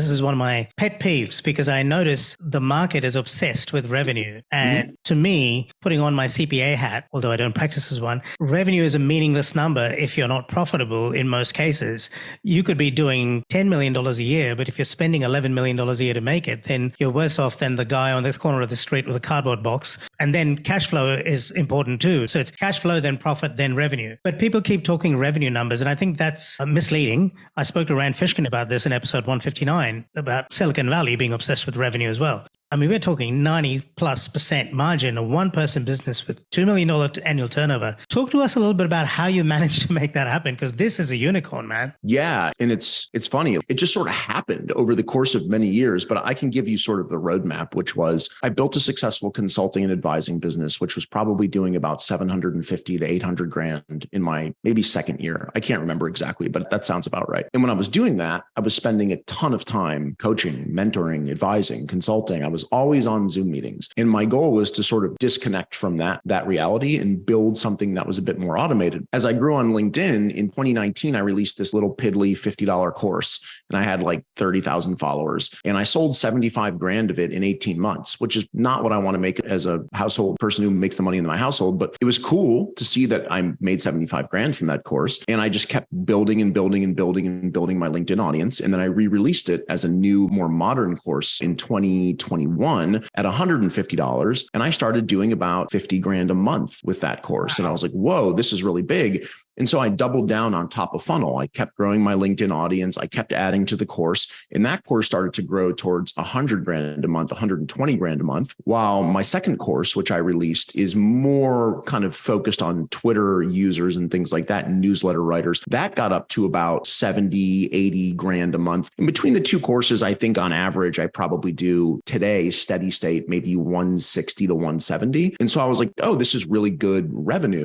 this is one of my pet peeves because I notice the market is obsessed with revenue. And to me, putting on my CPA hat, although I don't practice as one, revenue is a meaningless number if you're not profitable in most cases. You could be doing $10 million a year, but if you're spending $11 million a year to make it, then you're worse off than the guy on the corner of the street with a cardboard box. And then cash flow is important too. So it's cash flow, then profit, then revenue. But people keep talking revenue numbers, and I think that's misleading. I spoke to Rand Fishkin about this in episode 159 about Silicon Valley being obsessed with revenue as well. I mean, we're talking 90+% margin, a one-person business with $2 million annual turnover. Talk to us a little bit about how you managed to make that happen, because this is a unicorn, man. Yeah. And it's funny. It just sort of happened over the course of many years, but I can give you sort of the roadmap, which was I built a successful consulting and advising business, which was probably doing about 750 to 800 grand in my maybe second year. I can't remember exactly, but that sounds about right. And when I was doing that, I was spending a ton of time coaching, mentoring, advising, consulting. I was always on Zoom meetings. And my goal was to sort of disconnect from that reality and build something that was a bit more automated. As I grew on LinkedIn in 2019, I released this little piddly $50 course, and I had like 30,000 followers, and I sold 75 grand of it in 18 months, which is not what I want to make as a household person who makes the money in my household. But it was cool to see that I made 75 grand from that course. And I just kept building and building and building and building my LinkedIn audience. And then I re-released it as a new, more modern course in 2021 at $150. And I started doing about 50 grand a month with that course. And I was like, whoa, this is really big. And so I doubled down on top of funnel. I kept growing my LinkedIn audience. I kept adding to the course. And that course started to grow towards 100 grand a month, 120 grand a month. While my second course, which I released, is more kind of focused on Twitter users and things like that, and newsletter writers. That got up to about 70, 80 grand a month. In between the two courses, I think on average, I probably do today, steady state, maybe 160 to 170. And so I was like, oh, this is really good revenue.